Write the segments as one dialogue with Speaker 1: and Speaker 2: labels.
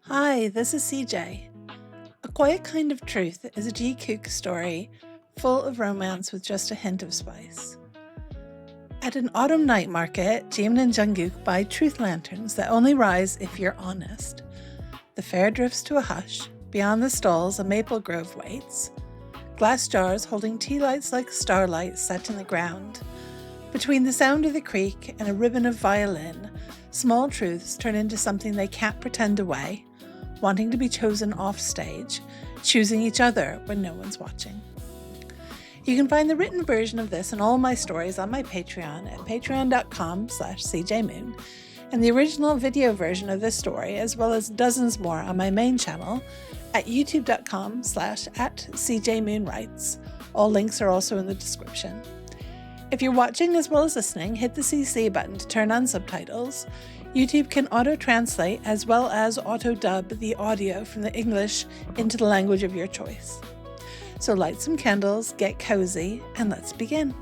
Speaker 1: Hi, this is CJ. A Quiet Kind of Truth is a JiKook story full of romance with just a hint of spice. At an autumn night market, Jimin and Jungkook buy truth lanterns that only rise if you're honest. The fair drifts to a hush. Beyond the stalls, a maple grove waits. Glass jars holding tea lights like starlight set in the ground. Between the sound of the creek and a ribbon of violin, small truths turn into something they can't pretend away, wanting to be chosen offstage, choosing each other when no one's watching. You can find the written version of this and all my stories on my Patreon at patreon.com/cjmoon, and the original video version of this story, as well as dozens more on my main channel at youtube.com/@cjmoonwrites. All links are also in the description. If you're watching as well as listening, hit the CC button to turn on subtitles. YouTube can auto-translate as well as auto-dub the audio from the English into the language of your choice. So light some candles, get cozy, and let's begin.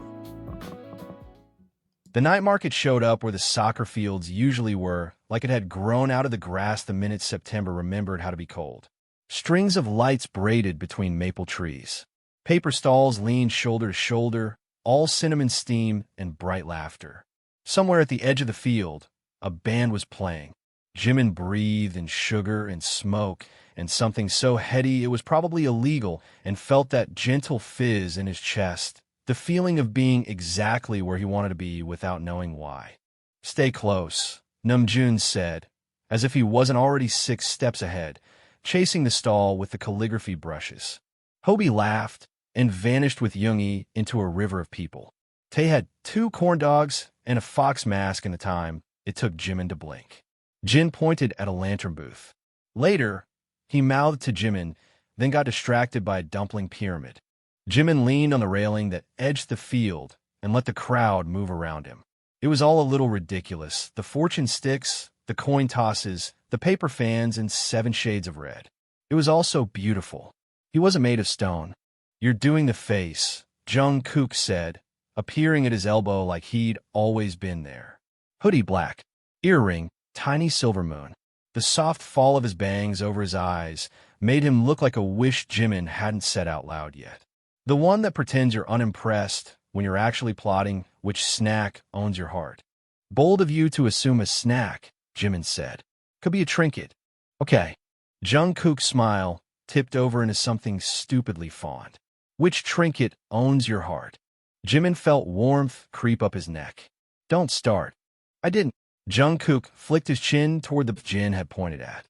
Speaker 2: The night market showed up where the soccer fields usually were, like it had grown out of the grass the minute September remembered how to be cold. Strings of lights braided between maple trees. Paper stalls leaned shoulder to shoulder, all cinnamon steam and bright laughter. Somewhere at the edge of the field, a band was playing. Jimin breathed in sugar and smoke and something so heady it was probably illegal, and felt that gentle fizz in his chest, the feeling of being exactly where he wanted to be without knowing why. "Stay close," Namjoon said, as if he wasn't already 6 steps ahead, chasing the stall with the calligraphy brushes. Hobie laughed and vanished with Yoongi into a river of people. Tae had 2 corn dogs and a fox mask in the time it took Jimin to blink. Jin pointed at a lantern booth. Later, he mouthed to Jimin, then got distracted by a dumpling pyramid. Jimin leaned on the railing that edged the field and let the crowd move around him. It was all a little ridiculous. The fortune sticks, the coin tosses, the paper fans, and 7 shades of red. It was all so beautiful. He wasn't made of stone. "You're doing the face," Jungkook said, appearing at his elbow like he'd always been there. Hoodie black, earring, tiny silver moon. The soft fall of his bangs over his eyes made him look like a wish Jimin hadn't said out loud yet. The one that pretends you're unimpressed when you're actually plotting which snack owns your heart. "Bold of you to assume a snack," Jimin said. "Could be a trinket." "Okay." Jungkook's smile tipped over into something stupidly fond. "Which trinket owns your heart?" Jimin felt warmth creep up his neck. "Don't start." "I didn't." Jungkook flicked his chin toward the Jin had pointed at.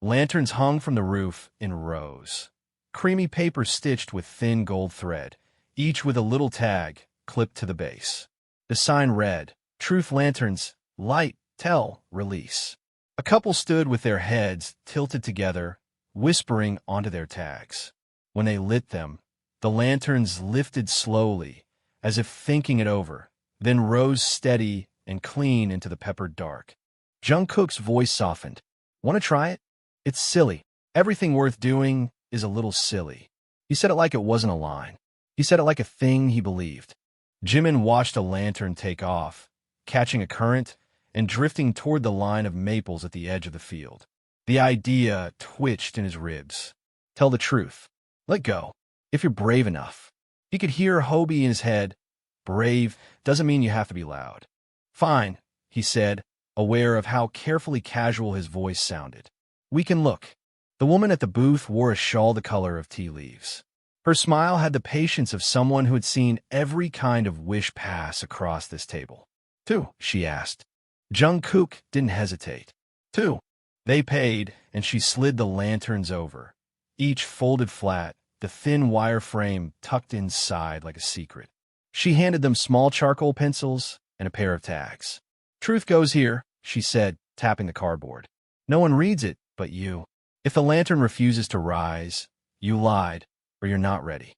Speaker 2: Lanterns hung from the roof in rows. Creamy paper stitched with thin gold thread, each with a little tag clipped to the base. The sign read, "Truth Lanterns, Light, Tell, Release." A couple stood with their heads tilted together, whispering onto their tags. When they lit them, the lanterns lifted slowly, as if thinking it over, then rose steady and clean into the peppered dark. Jungkook's voice softened. "Want to try it? It's silly. Everything worth doing is a little silly." He said it like it wasn't a line. He said it like a thing he believed. Jimin watched a lantern take off, catching a current and drifting toward the line of maples at the edge of the field. The idea twitched in his ribs. Tell the truth. Let go. If you're brave enough. He could hear Hobie in his head. Brave doesn't mean you have to be loud. "Fine," he said, aware of how carefully casual his voice sounded. "We can look." The woman at the booth wore a shawl the color of tea leaves. Her smile had the patience of someone who had seen every kind of wish pass across this table. "Two?" she asked. Jungkook didn't hesitate. "Two." They paid, and she slid the lanterns over, each folded flat, the thin wire frame tucked inside like a secret. She handed them small charcoal pencils and a pair of tags. "Truth goes here," she said, tapping the cardboard. "No one reads it but you. If the lantern refuses to rise, you lied, or you're not ready."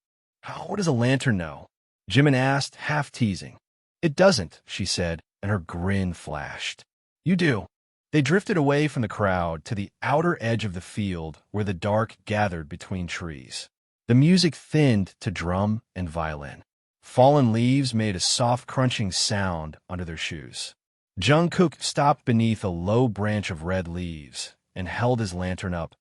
Speaker 2: "What does a lantern know?" Jimin asked, half teasing. "It doesn't," she said, and her grin flashed. "You do." They drifted away from the crowd to the outer edge of the field where the dark gathered between trees. The music thinned to drum and violin. Fallen leaves made a soft crunching sound under their shoes. Jungkook stopped beneath a low branch of red leaves, and held his lantern up,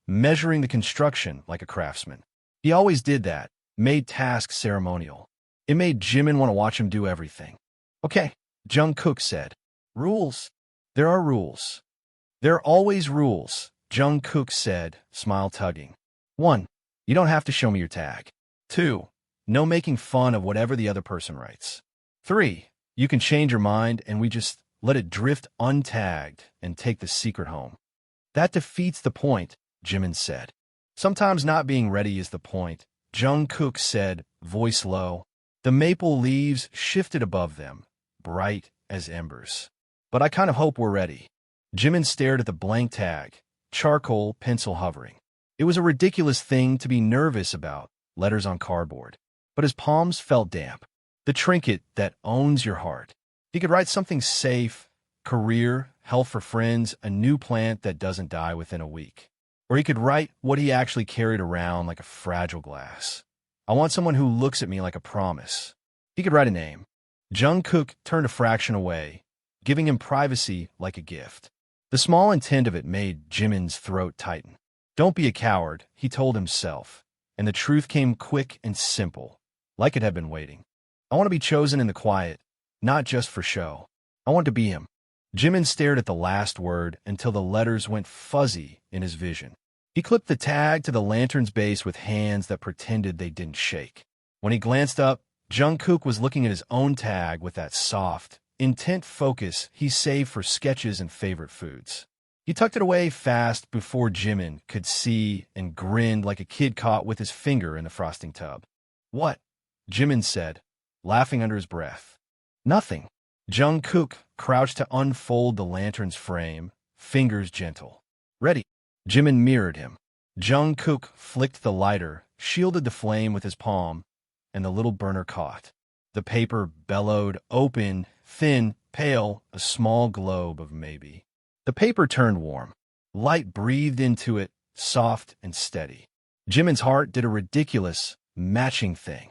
Speaker 2: measuring the construction like a craftsman. He always did that, made tasks ceremonial. It made Jimin want to watch him do everything. Okay, Jungkook said. Rules? There are rules. There are always rules, Jungkook said, smile tugging. 1. You don't have to show me your tag. 2. No making fun of whatever the other person writes. 3. You can change your mind and we just let it drift untagged and take the secret home. That defeats the point, Jimin said. Sometimes not being ready is the point, Jungkook said, voice low. The maple leaves shifted above them, bright as embers. But I kind of hope we're ready. Jimin stared at the blank tag, charcoal pencil hovering. It was a ridiculous thing to be nervous about, letters on cardboard. But his palms felt damp. The trinket that owns your heart. He could write something safe, career, health for friends, a new plant that doesn't die within a week. Or he could write what he actually carried around like a fragile glass. I want someone who looks at me like a promise. He could write a name. Jungkook turned a fraction away, giving him privacy like a gift. The small intent of it made Jimin's throat tighten. Don't be a coward, he told himself, and the truth came quick and simple, like it had been waiting. I want to be chosen in the quiet, not just for show. I want to be him. Jimin stared at the last word until the letters went fuzzy in his vision. He clipped the tag to the lantern's base with hands that pretended they didn't shake. When he glanced up, Jungkook was looking at his own tag with that soft, intent focus he saved for sketches and favorite foods. He tucked it away fast before Jimin could see and grinned like a kid caught with his finger in the frosting tub. What? Jimin said, laughing under his breath. Nothing. Jungkook crouched to unfold the lantern's frame, fingers gentle. Ready. Jimin mirrored him. Jungkook flicked the lighter, shielded the flame with his palm, and the little burner caught. The paper bellowed, open, thin, pale, a small globe of maybe. The paper turned warm. Light breathed into it, soft and steady. Jimin's heart did a ridiculous, matching thing.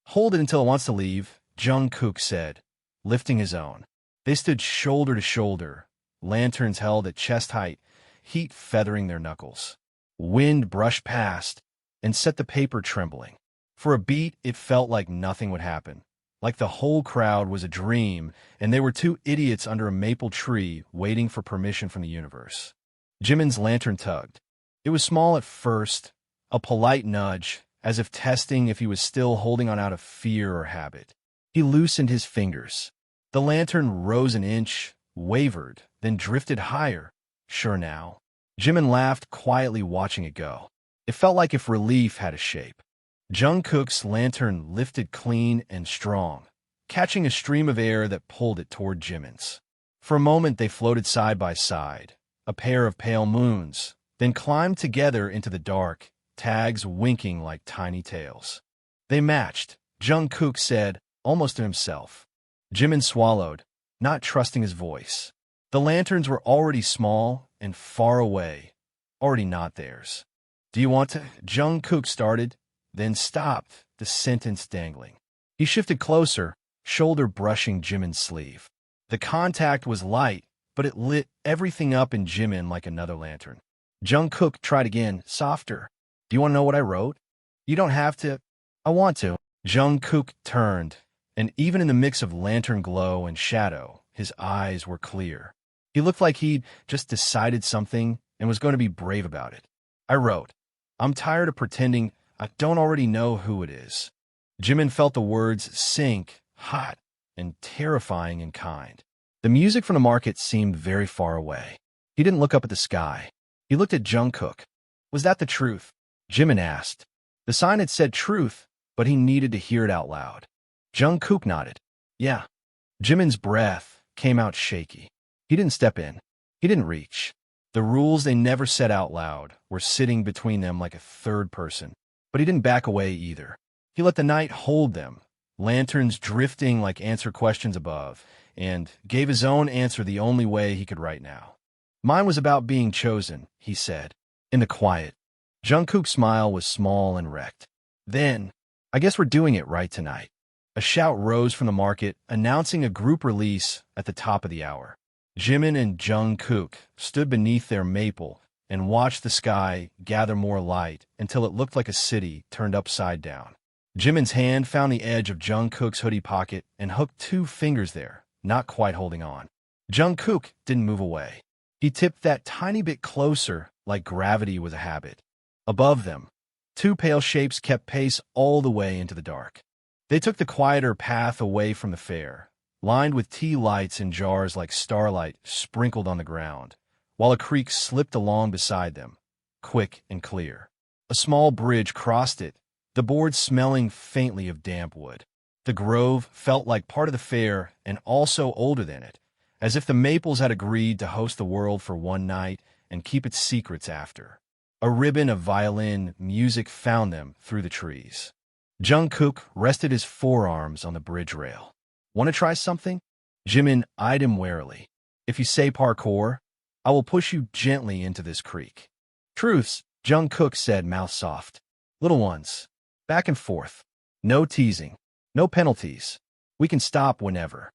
Speaker 2: Hold it until it wants to leave, Jungkook said, lifting his own. They stood shoulder to shoulder, lanterns held at chest height, heat feathering their knuckles. Wind brushed past and set the paper trembling. For a beat, it felt like nothing would happen, like the whole crowd was a dream and they were two idiots under a maple tree waiting for permission from the universe. Jimin's lantern tugged. It was small at first, a polite nudge, as if testing if he was still holding on out of fear or habit. He loosened his fingers. The lantern rose an inch, wavered, then drifted higher. Sure now. Jimin laughed quietly watching it go. It felt like if relief had a shape. Jungkook's lantern lifted clean and strong, catching a stream of air that pulled it toward Jimin's. For a moment they floated side by side, a pair of pale moons, then climbed together into the dark, tags winking like tiny tails. They matched, Jungkook said, almost to himself. Jimin swallowed, not trusting his voice. The lanterns were already small and far away, already not theirs. Do you want to? Jungkook started, then stopped, the sentence dangling. He shifted closer, shoulder brushing Jimin's sleeve. The contact was light, but it lit everything up in Jimin like another lantern. Jungkook tried again, softer. Do you want to know what I wrote? You don't have to. I want to. Jungkook turned, and even in the mix of lantern glow and shadow, his eyes were clear. He looked like he'd just decided something and was going to be brave about it. I wrote, I'm tired of pretending I don't already know who it is. Jimin felt the words sink, hot, and terrifying in kind. The music from the market seemed very far away. He didn't look up at the sky. He looked at Jungkook. Was that the truth? Jimin asked. The sign had said truth, but he needed to hear it out loud. Jungkook nodded. Yeah. Jimin's breath came out shaky. He didn't step in. He didn't reach. The rules they never said out loud were sitting between them like a third person. But he didn't back away either. He let the night hold them, lanterns drifting like answer questions above, and gave his own answer the only way he could right now. Mine was about being chosen, he said, in the quiet. Jungkook's smile was small and wrecked. Then, I guess we're doing it right tonight. A shout rose from the market, announcing a group release at the top of the hour. Jimin and Jungkook stood beneath their maple, and watched the sky gather more light until it looked like a city turned upside down. Jimin's hand found the edge of Jungkook's hoodie pocket and hooked 2 fingers there, not quite holding on. Jungkook didn't move away. He tipped that tiny bit closer, like gravity was a habit. Above them, 2 pale shapes kept pace all the way into the dark. They took the quieter path away from the fair, lined with tea lights in jars like starlight sprinkled on the ground, while a creek slipped along beside them, quick and clear. A small bridge crossed it, the board smelling faintly of damp wood. The grove felt like part of the fair and also older than it, as if the maples had agreed to host the world for one night and keep its secrets after. A ribbon of violin music found them through the trees. Jungkook rested his forearms on the bridge rail. Want to try something? Jimin eyed him warily. If you say parkour, I will push you gently into this creek. Truths, Jungkook said, mouth soft. Little ones. Back and forth. No teasing. No penalties. We can stop whenever.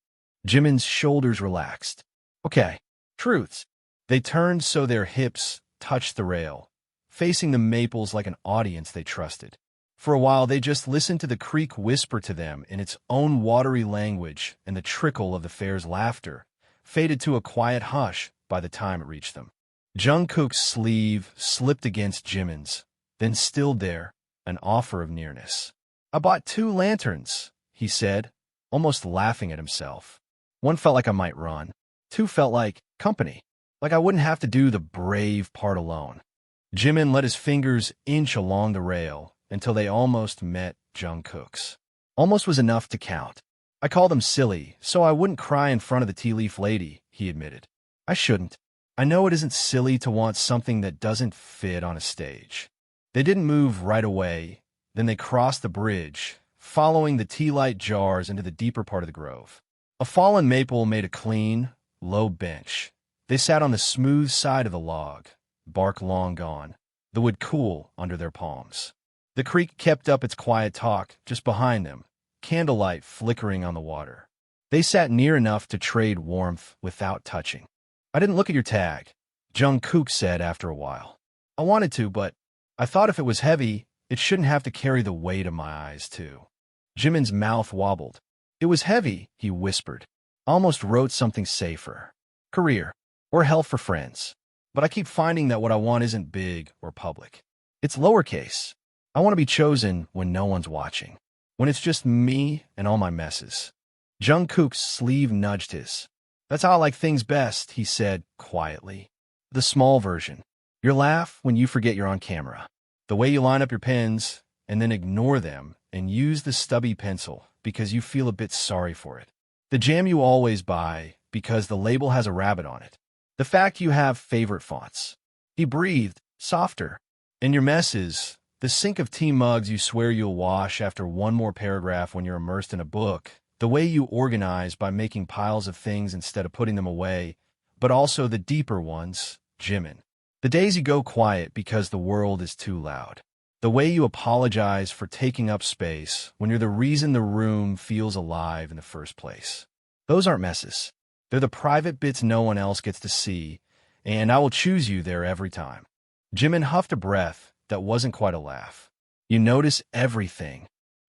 Speaker 2: Jimin's shoulders relaxed. Okay. Truths. They turned so their hips touched the rail, facing the maples like an audience they trusted. For a while, they just listened to the creek whisper to them in its own watery language, and the trickle of the fair's laughter faded to a quiet hush by the time it reached them. Jungkook's sleeve slipped against Jimin's, then stilled there, an offer of nearness. I bought 2 lanterns, he said, almost laughing at himself. 1 felt like I might run. 2 felt like company, like I wouldn't have to do the brave part alone. Jimin let his fingers inch along the rail until they almost met Jungkook's. Almost was enough to count. I called them silly, so I wouldn't cry in front of the tea leaf lady, he admitted. I shouldn't. I know it isn't silly to want something that doesn't fit on a stage. They didn't move right away. Then they crossed the bridge, following the tea light jars into the deeper part of the grove. A fallen maple made a clean, low bench. They sat on the smooth side of the log, bark long gone, the wood cool under their palms. The creek kept up its quiet talk just behind them, candlelight flickering on the water. They sat near enough to trade warmth without touching. I didn't look at your tag, Jungkook said after a while. I wanted to, but I thought if it was heavy, it shouldn't have to carry the weight of my eyes, too. Jimin's mouth wobbled. It was heavy, he whispered. I almost wrote something safer. Career, or health for friends. But I keep finding that what I want isn't big or public. It's lowercase. I want to be chosen when no one's watching, when it's just me and all my messes. Jungkook's sleeve nudged his. That's how I like things best, he said quietly. The small version. Your laugh when you forget you're on camera. The way you line up your pens and then ignore them and use the stubby pencil because you feel a bit sorry for it. The jam you always buy because the label has a rabbit on it. The fact you have favorite fonts. He breathed, softer. And your messes, the sink of tea mugs you swear you'll wash after one more paragraph when you're immersed in a book. The way you organize by making piles of things instead of putting them away, but also the deeper ones, Jimin. The days you go quiet because the world is too loud. The way you apologize for taking up space when you're the reason the room feels alive in the first place. Those aren't messes. They're the private bits no one else gets to see, and I will choose you there every time. Jimin huffed a breath that wasn't quite a laugh. You notice everything.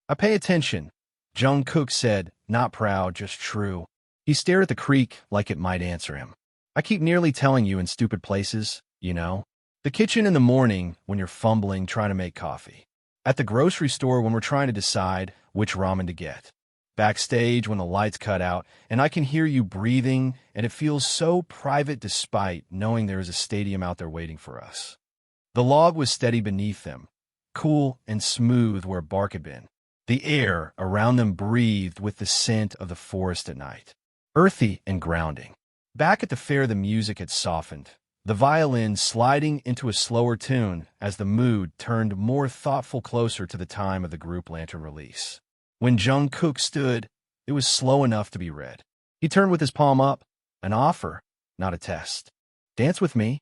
Speaker 2: I pay attention, Jungkook said, not proud, just true. He stared at the creek like it might answer him. I keep nearly telling you in stupid places, you know. The kitchen in the morning when you're fumbling trying to make coffee. At the grocery store when we're trying to decide which ramen to get. Backstage when the lights cut out and I can hear you breathing and it feels so private despite knowing there is a stadium out there waiting for us. The log was steady beneath them, cool and smooth where bark had been. The air around them breathed with the scent of the forest at night, earthy and grounding. Back at the fair the music had softened, the violin sliding into a slower tune as the mood turned more thoughtful closer to the time of the group lantern release. When Jungkook stood, it was slow enough to be read. He turned with his palm up, an offer, not a test. Dance with me?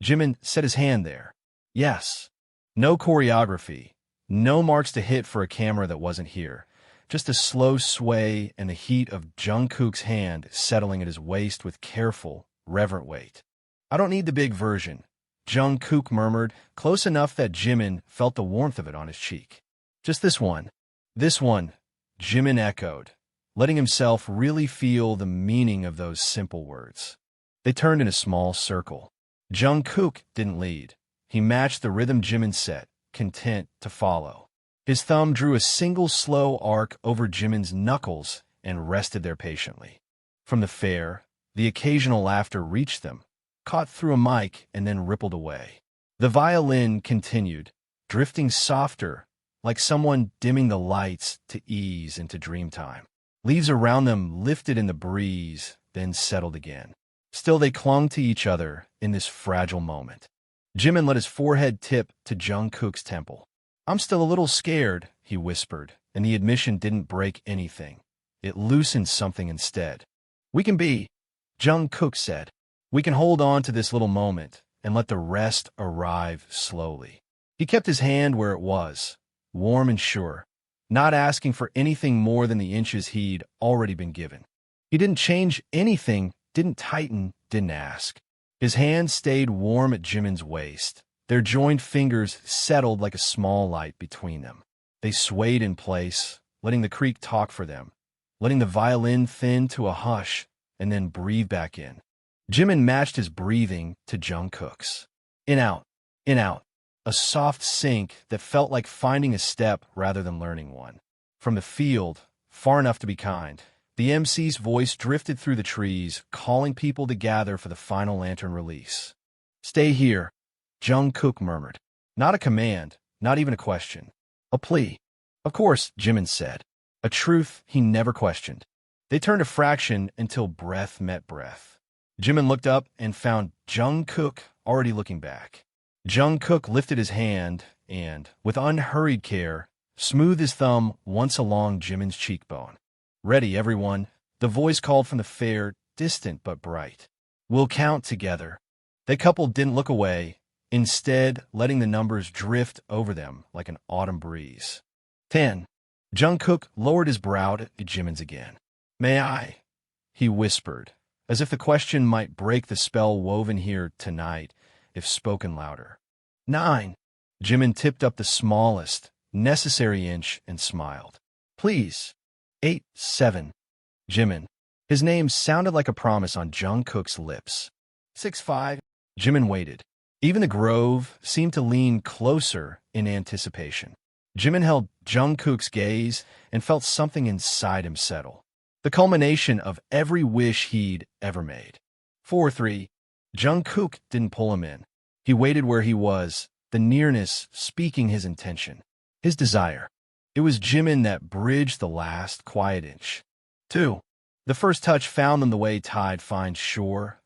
Speaker 2: Jimin set his hand there. Yes. No choreography, no marks to hit for a camera that wasn't here. Just a slow sway and the heat of Jungkook's hand settling at his waist with careful, reverent weight. I don't need the big version, Jungkook murmured, close enough that Jimin felt the warmth of it on his cheek. Just this one. This one, Jimin echoed, letting himself really feel the meaning of those simple words. They turned in a small circle. Jungkook didn't lead. He matched the rhythm Jimin set, content to follow. His thumb drew a single slow arc over Jimin's knuckles and rested there patiently. From the fair, the occasional laughter reached them, caught through a mic and then rippled away. The violin continued, drifting softer, like someone dimming the lights to ease into dreamtime. Leaves around them lifted in the breeze, then settled again. Still they clung to each other in this fragile moment. Jimin let his forehead tip to Jungkook's temple. I'm still a little scared, he whispered, and the admission didn't break anything. It loosened something instead. We can be, Jungkook said. We can hold on to this little moment and let the rest arrive slowly. He kept his hand where it was, warm and sure, not asking for anything more than the inches he'd already been given. He didn't change anything, didn't tighten, didn't ask. His hand stayed warm at Jimin's waist. Their joined fingers settled like a small light between them. They swayed in place, letting the creak talk for them, letting the violin thin to a hush and then breathe back in. Jimin matched his breathing to Jungkook's. In out, a soft sync that felt like finding a step rather than learning one. From the field, far enough to be kind, the MC's voice drifted through the trees, calling people to gather for the final lantern release. Stay here, Jungkook murmured. Not a command, not even a question. A plea. Of course, Jimin said. A truth he never questioned. They turned a fraction until breath met breath. Jimin looked up and found Jungkook already looking back. Jungkook lifted his hand and, with unhurried care, smoothed his thumb once along Jimin's cheekbone. Ready, everyone, the voice called from the fair, distant but bright. We'll count together. The couple didn't look away, instead letting the numbers drift over them like an autumn breeze. 10. Jungkook lowered his brow to Jimin's again. May I? He whispered, as if the question might break the spell woven here tonight if spoken louder. 9. Jimin tipped up the smallest, necessary inch and smiled. Please. 8, 7. Jimin. His name sounded like a promise on Jungkook's lips. 6, 5. Jimin waited. Even the grove seemed to lean closer in anticipation. Jimin held Jungkook's gaze and felt something inside him settle. The culmination of every wish he'd ever made. 4, 3. Jungkook didn't pull him in. He waited where he was, the nearness speaking his intention, his desire. It was Jimin that bridged the last quiet inch. 2. The first touch found them the way tide finds shore,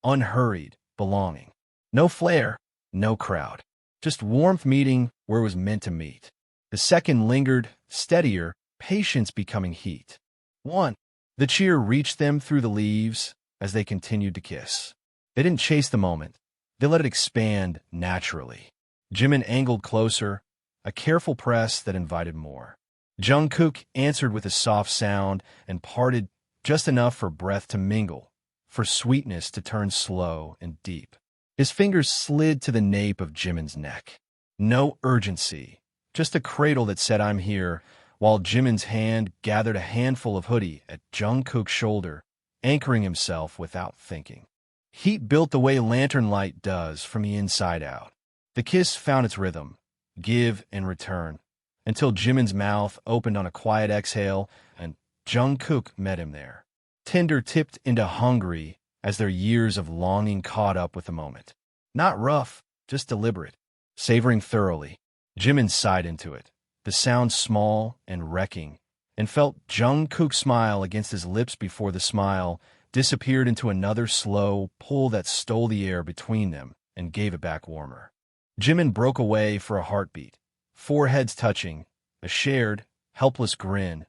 Speaker 2: unhurried, belonging. No flare, no crowd. Just warmth meeting where it was meant to meet. The second lingered, steadier, patience becoming heat. 1. The cheer reached them through the leaves as they continued to kiss. They didn't chase the moment. They let it expand naturally. Jimin angled closer, a careful press that invited more. Jungkook answered with a soft sound and parted just enough for breath to mingle, for sweetness to turn slow and deep. His fingers slid to the nape of Jimin's neck. No urgency, just a cradle that said, I'm here, while Jimin's hand gathered a handful of hoodie at Jungkook's shoulder, anchoring himself without thinking. Heat built the way lantern light does from the inside out. The kiss found its rhythm, give and return, until Jimin's mouth opened on a quiet exhale and Jungkook met him there. Tender tipped into hungry as their years of longing caught up with the moment. Not rough, just deliberate, savoring thoroughly. Jimin sighed into it, the sound small and wrecking, and felt Jungkook's smile against his lips before the smile disappeared into another slow pull that stole the air between them and gave it back warmer. Jimin broke away for a heartbeat, foreheads touching, a shared, helpless grin,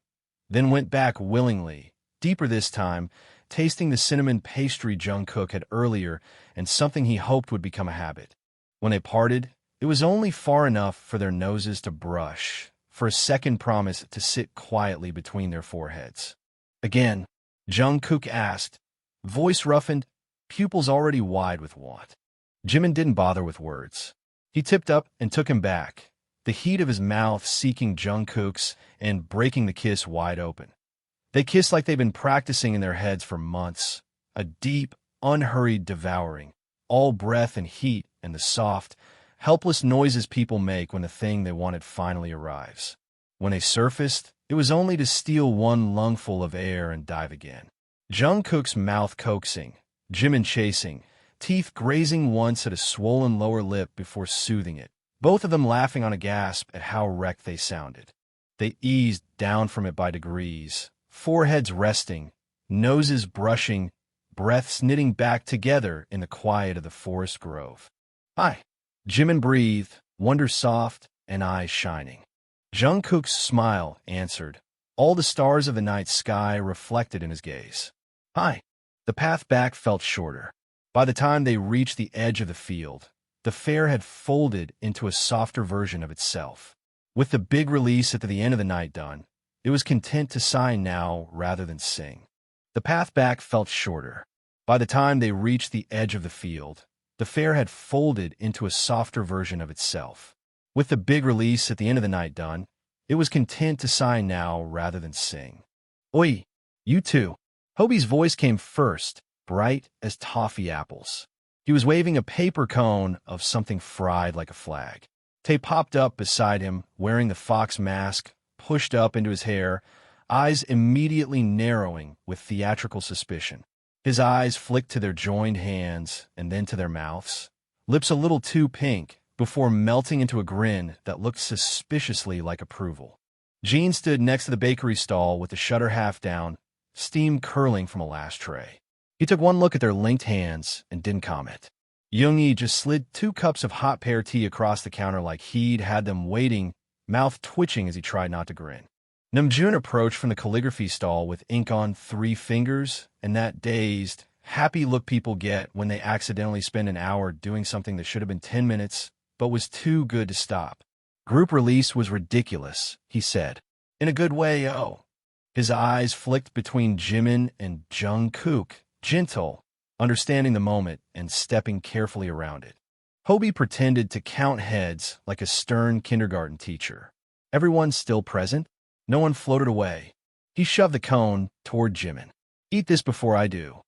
Speaker 2: then went back willingly, deeper this time, tasting the cinnamon pastry Jungkook had earlier and something he hoped would become a habit. When they parted, it was only far enough for their noses to brush, for a second promise to sit quietly between their foreheads. Again, Jungkook asked, voice roughened, pupils already wide with want. Jimin didn't bother with words. He tipped up and took him back, the heat of his mouth seeking Jungkook's and breaking the kiss wide open. They kissed like they'd been practicing in their heads for months, a deep, unhurried devouring, all breath and heat and the soft, helpless noises people make when the thing they wanted finally arrives. When they surfaced, it was only to steal one lungful of air and dive again. Jungkook's mouth coaxing, Jimin chasing, teeth grazing once at a swollen lower lip before soothing it, both of them laughing on a gasp at how wrecked they sounded. They eased down from it by degrees, foreheads resting, noses brushing, breaths knitting back together in the quiet of the forest grove. "Hi," Jimin breathed, wonder soft and eyes shining. Jungkook's smile answered, all the stars of the night sky reflected in his gaze. "Hi." The path back felt shorter. By the time they reached the edge of the field, the fair had folded into a softer version of itself. With the big release at the end of the night done, it was content to sigh now rather than sing. The path back felt shorter. By the time they reached the edge of the field, the fair had folded into a softer version of itself. With the big release at the end of the night done, it was content to sigh now rather than sing. "Oi, you two." Hobie's voice came first, bright as toffee apples. He was waving a paper cone of something fried like a flag. Tay popped up beside him, wearing the fox mask, pushed up into his hair, eyes immediately narrowing with theatrical suspicion. His eyes flicked to their joined hands and then to their mouths, lips a little too pink, before melting into a grin that looked suspiciously like approval. Jean stood next to the bakery stall with the shutter half down, steam curling from a last tray. He took one look at their linked hands and didn't comment. Yoongi just slid 2 cups of hot pear tea across the counter like he'd had them waiting, mouth twitching as he tried not to grin. Namjoon approached from the calligraphy stall with ink on 3 fingers and that dazed, happy look people get when they accidentally spend an hour doing something that should have been 10 minutes but was too good to stop. "Group release was ridiculous," he said. "In a good way, oh." His eyes flicked between Jimin and Jungkook, gentle, understanding the moment and stepping carefully around it. Hobie pretended to count heads like a stern kindergarten teacher. Everyone still present? No one floated away. He shoved the cone toward Jimin. "Eat this before I do."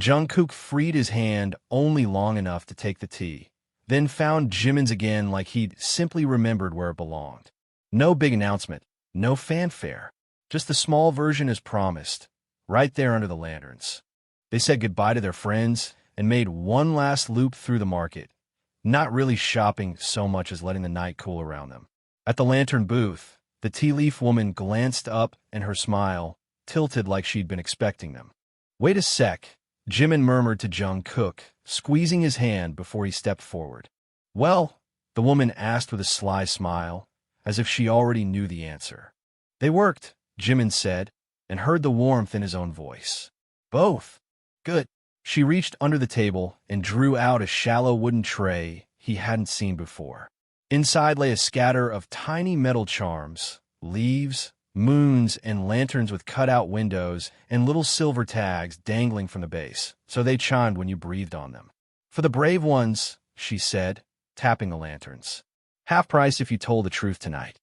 Speaker 2: Jungkook freed his hand only long enough to take the tea, then found Jimin's again like he'd simply remembered where it belonged. No big announcement, no fanfare. Just the small version as promised, right there under the lanterns. They said goodbye to their friends and made one last loop through the market, not really shopping so much as letting the night cool around them. At the lantern booth, the tea leaf woman glanced up and her smile tilted like she'd been expecting them. "Wait a sec," Jimin murmured to Jungkook, squeezing his hand before he stepped forward. "Well?" the woman asked with a sly smile, as if she already knew the answer. "They worked," Jimin said, and heard the warmth in his own voice. "Both? Good." She reached under the table and drew out a shallow wooden tray he hadn't seen before. Inside lay a scatter of tiny metal charms, leaves, moons, and lanterns with cut-out windows and little silver tags dangling from the base, so they chimed when you breathed on them. "For the brave ones," she said, tapping the lanterns. "Half price if you told the truth tonight."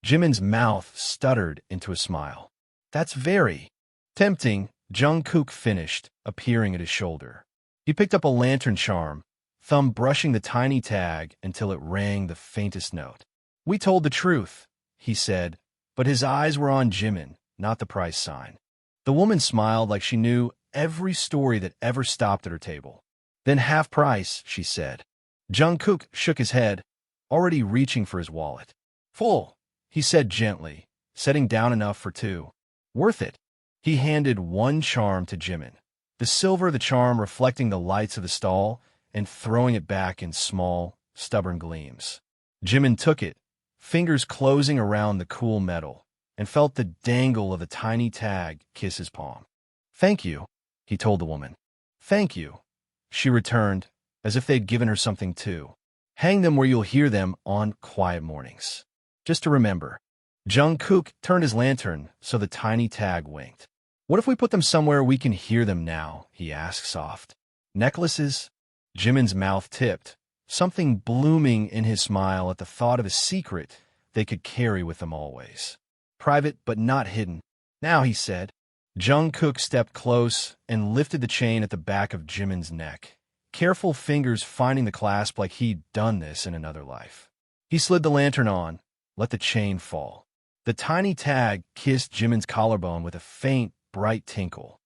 Speaker 2: Jimin's mouth stuttered into a smile. "That's very tempting," Jungkook finished, appearing at his shoulder. He picked up a lantern charm, thumb brushing the tiny tag until it rang the faintest note. "We told the truth," he said, but his eyes were on Jimin, not the price sign. The woman smiled like she knew every story that ever stopped at her table. "Then half price," she said. Jungkook shook his head, already reaching for his wallet. "Full," he said gently, setting down enough for 2. "Worth it." He handed one charm to Jimin, the silver of the charm reflecting the lights of the stall and throwing it back in small, stubborn gleams. Jimin took it, fingers closing around the cool metal, and felt the dangle of the tiny tag kiss his palm. "Thank you," he told the woman. "Thank you," she returned, as if they'd given her something too. "Hang them where you'll hear them on quiet mornings. Just to remember." Jungkook turned his lantern so the tiny tag winked. "What if we put them somewhere we can hear them now?" he asked soft. "Necklaces?" Jimin's mouth tipped, something blooming in his smile at the thought of a secret they could carry with them always. Private but not hidden. Now, he said. Jungkook stepped close and lifted the chain at the back of Jimin's neck, careful fingers finding the clasp like he'd done this in another life. He slid the lantern on, let the chain fall. The tiny tag kissed Jimin's collarbone with a faint, bright tinkle.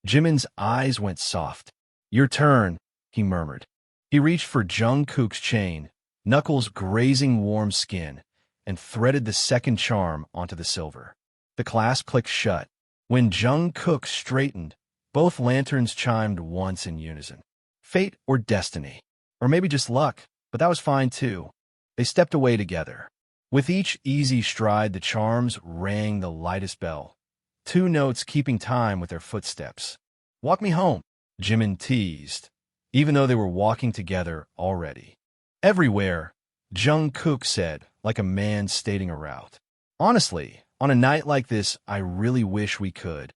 Speaker 2: Jimin's eyes went soft. "Your turn," he murmured. He reached for Jungkook's chain, knuckles grazing warm skin, and threaded the second charm onto the silver. The clasp clicked shut. When Jungkook straightened, both lanterns chimed once in unison. Fate or destiny, or maybe just luck, but that was fine too. They stepped away together. With each easy stride, the charms rang the lightest bell, 2 notes keeping time with their footsteps. "Walk me home," Jimin teased, even though they were walking together already. "Everywhere," Jungkook said, like a man stating a route. "Honestly, on a night like this, I really wish we could."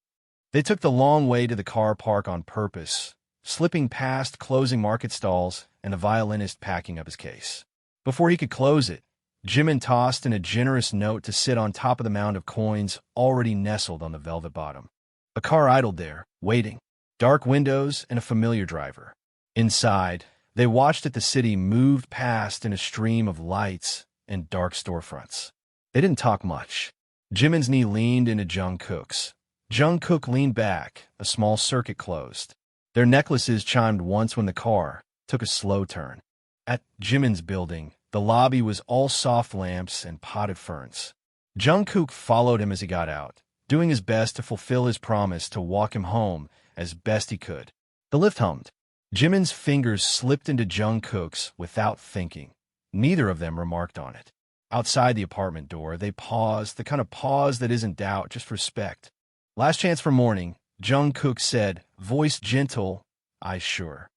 Speaker 2: They took the long way to the car park on purpose, slipping past closing market stalls and the violinist packing up his case. Before he could close it, Jimin tossed in a generous note to sit on top of the mound of coins already nestled on the velvet bottom. A car idled there, waiting. Dark windows and a familiar driver. Inside, they watched as the city moved past in a stream of lights and dark storefronts. They didn't talk much. Jimin's knee leaned into Jungkook's. Jungkook leaned back, a small circuit closed. Their necklaces chimed once when the car took a slow turn. At Jimin's building, the lobby was all soft lamps and potted ferns. Jungkook followed him as he got out, doing his best to fulfill his promise to walk him home as best he could. The lift hummed. Jimin's fingers slipped into Jungkook's without thinking. Neither of them remarked on it. Outside the apartment door, they paused, the kind of pause that isn't doubt, just respect. "Last chance for morning," Jungkook said, voice gentle, eyes sure.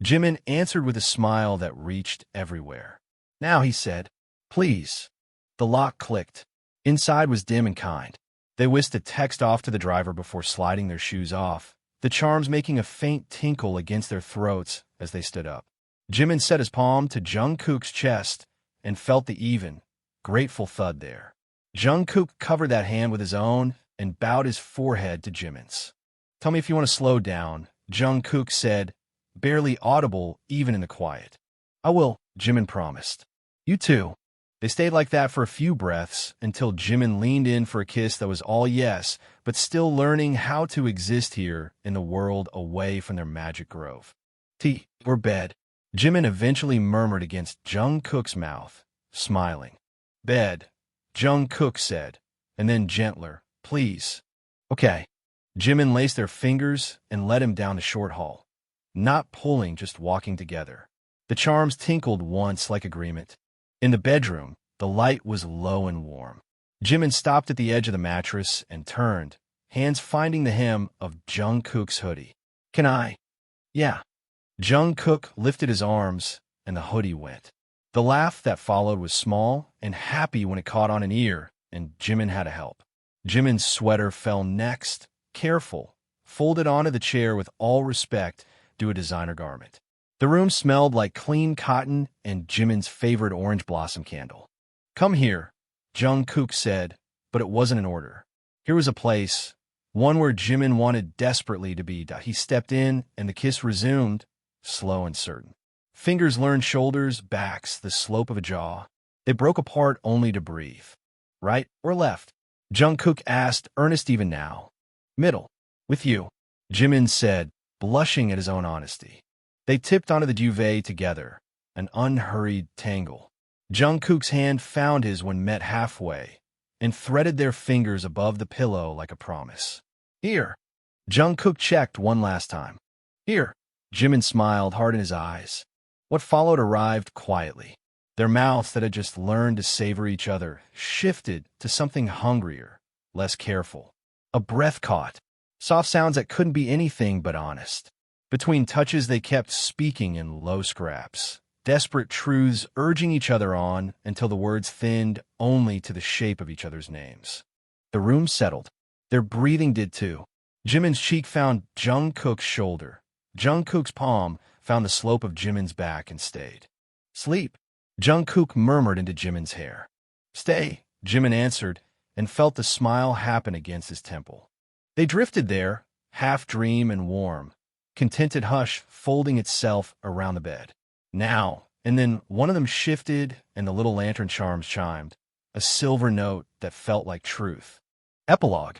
Speaker 2: Jimin answered with a smile that reached everywhere. "Now," he said, "please." The lock clicked. Inside was dim and kind. They whisked a text off to the driver before sliding their shoes off, the charms making a faint tinkle against their throats as they stood up. Jimin set his palm to Jungkook's chest and felt the even, grateful thud there. Jungkook covered that hand with his own and bowed his forehead to Jimin's. "Tell me if you want to slow down," Jungkook said, barely audible even in the quiet. "I will," Jimin promised. "You too." They stayed like that for a few breaths until Jimin leaned in for a kiss that was all yes, but still learning how to exist here in the world away from their magic grove. "Tea or bed?" Jimin eventually murmured against Jungkook's mouth, smiling. "Bed," Jungkook said, and then gentler, "Please." "Okay." Jimin laced their fingers and led him down the short hall. Not pulling, just walking together. The charms tinkled once like agreement. In the bedroom, the light was low and warm. Jimin stopped at the edge of the mattress and turned, hands finding the hem of Jungkook's hoodie. "Can I?" "Yeah." Jungkook lifted his arms, and the hoodie went. The laugh that followed was small and happy when it caught on an ear, and Jimin had to help. Jimin's sweater fell next, careful, folded onto the chair with all respect due a designer garment. The room smelled like clean cotton and Jimin's favorite orange blossom candle. "Come here," Jungkook said, but it wasn't an order. Here was a place, one where Jimin wanted desperately to be. He stepped in, and the kiss resumed, slow and certain. Fingers learned shoulders, backs, the slope of a jaw. They broke apart only to breathe. "Right or left?" Jungkook asked, earnest even now. "Middle. With you," Jimin said, blushing at his own honesty. They tipped onto the duvet together, an unhurried tangle. Jungkook's hand found his when met halfway, and threaded their fingers above the pillow like a promise. "Here." Jungkook checked one last time. "Here." Jimin smiled hard in his eyes. What followed arrived quietly. Their mouths that had just learned to savor each other shifted to something hungrier, less careful. A breath caught, soft sounds that couldn't be anything but honest. Between touches they kept speaking in low scraps, desperate truths urging each other on until the words thinned only to the shape of each other's names. The room settled. Their breathing did too. Jimin's cheek found Jungkook's shoulder. Jungkook's palm, found the slope of Jimin's back and stayed. Sleep, Jungkook murmured into Jimin's hair. Stay, Jimin answered, and felt the smile happen against his temple. They drifted there, half dream and warm, contented hush folding itself around the bed. Now, and then one of them shifted and the little lantern charms chimed, a silver note that felt like truth. Epilogue.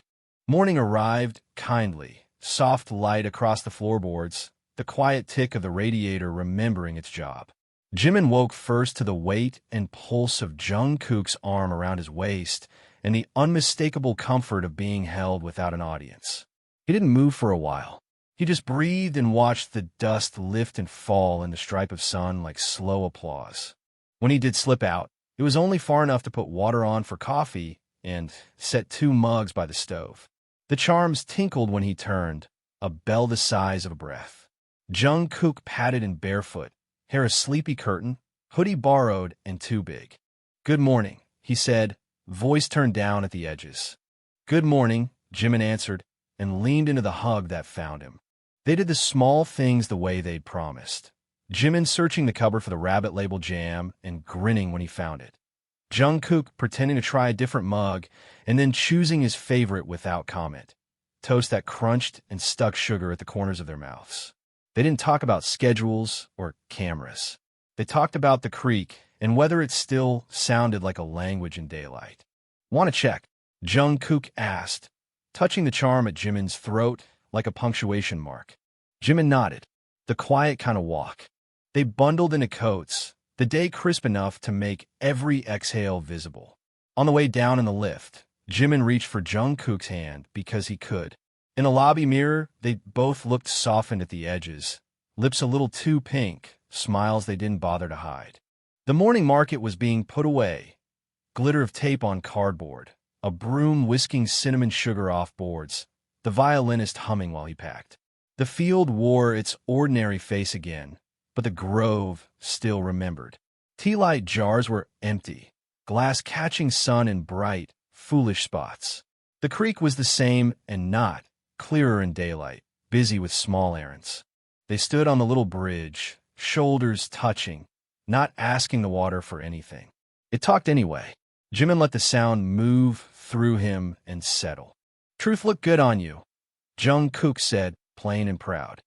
Speaker 2: Morning arrived, kindly, soft light across the floorboards, the quiet tick of the radiator remembering its job. Jimin woke first to the weight and pulse of Jungkook's arm around his waist and the unmistakable comfort of being held without an audience. He didn't move for a while. He just breathed and watched the dust lift and fall in the stripe of sun like slow applause. When he did slip out, it was only far enough to put water on for coffee and set 2 mugs by the stove. The charms tinkled when he turned, a bell the size of a breath. Jungkook padded in barefoot, hair a sleepy curtain, hoodie borrowed and too big. Good morning, he said, voice turned down at the edges. Good morning, Jimin answered, and leaned into the hug that found him. They did the small things the way they'd promised. Jimin searching the cupboard for the rabbit label jam and grinning when he found it. Jungkook pretending to try a different mug and then choosing his favorite without comment. Toast that crunched and stuck sugar at the corners of their mouths. They didn't talk about schedules or cameras. They talked about the creek and whether it still sounded like a language in daylight. Want to check? Jungkook asked, touching the charm at Jimin's throat like a punctuation mark. Jimin nodded, the quiet kind of walk. They bundled into coats, the day crisp enough to make every exhale visible. On the way down in the lift, Jimin reached for Jungkook's hand because he could. In the lobby mirror, they both looked softened at the edges, lips a little too pink, smiles they didn't bother to hide. The morning market was being put away, glitter of tape on cardboard, a broom whisking cinnamon sugar off boards, the violinist humming while he packed. The field wore its ordinary face again, but the grove still remembered. Tea light jars were empty, glass catching sun in bright, foolish spots. The creek was the same and not, clearer in daylight, busy with small errands. They stood on the little bridge, shoulders touching, not asking the water for anything. It talked anyway. Jimin let the sound move through him and settle. Truth looked good on you, Jungkook said, plain and proud.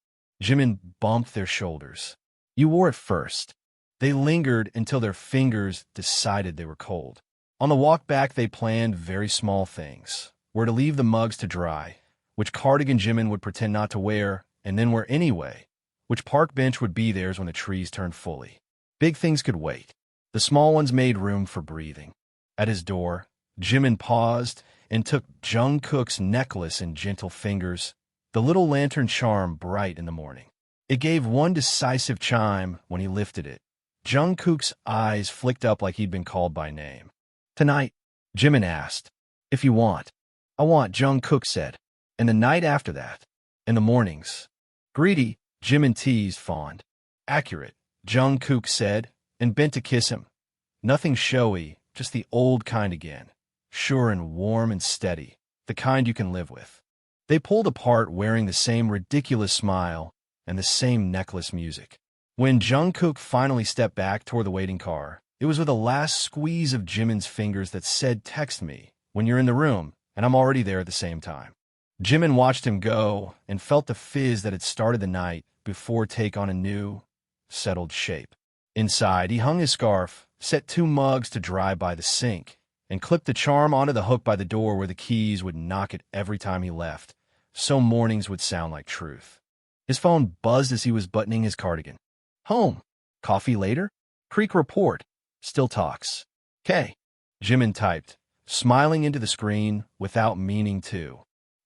Speaker 2: Jimin bumped their shoulders. You wore it first. They lingered until their fingers decided they were cold. On the walk back, they planned very small things. Where to leave the mugs to dry, which cardigan Jimin would pretend not to wear, and then where anyway, which park bench would be theirs when the trees turned fully. Big things could wait. The small ones made room for breathing. At his door, Jimin paused and took Jungkook's necklace in gentle fingers, the little lantern charm bright in the morning. It gave one decisive chime when he lifted it. Jungkook's eyes flicked up like he'd been called by name. Tonight, Jimin asked. If you want. I want, Jungkook said. And the night after that. In the mornings. Greedy, Jimin teased fond. Accurate, Jungkook said, and bent to kiss him. Nothing showy, just the old kind again. Sure and warm and steady, the kind you can live with. They pulled apart wearing the same ridiculous smile and the same necklace music. When Jungkook finally stepped back toward the waiting car, it was with a last squeeze of Jimin's fingers that said, text me when you're in the room, and I'm already there at the same time. Jimin watched him go and felt the fizz that had started the night before take on a new, settled shape. Inside, he hung his scarf, set 2 mugs to dry by the sink, and clipped the charm onto the hook by the door where the keys would knock it every time he left, so mornings would sound like truth. His phone buzzed as he was buttoning his cardigan. Home. Coffee later? Creek report. Still talks. K. Jimin typed, smiling into the screen without meaning to.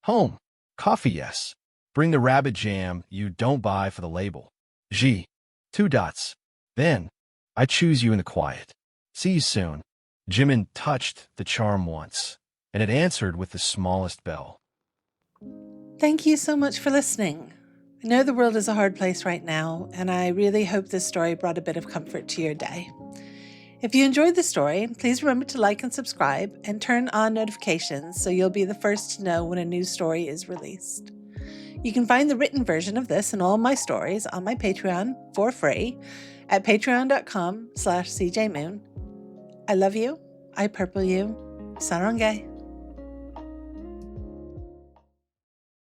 Speaker 2: Home. Coffee, yes. Bring the rabbit jam you don't buy for the label. G. 2 dots. Then, I choose you in the quiet. See you soon. Jimin touched the charm once, and it answered with the smallest bell.
Speaker 1: Thank you so much for listening. I know the world is a hard place right now, and I really hope this story brought a bit of comfort to your day. If you enjoyed the story, please remember to like and subscribe and turn on notifications so you'll be the first to know when a new story is released. You can find the written version of this and all my stories on my Patreon for free at patreon.com/cjmoon. I love you. I purple you. Sarangay.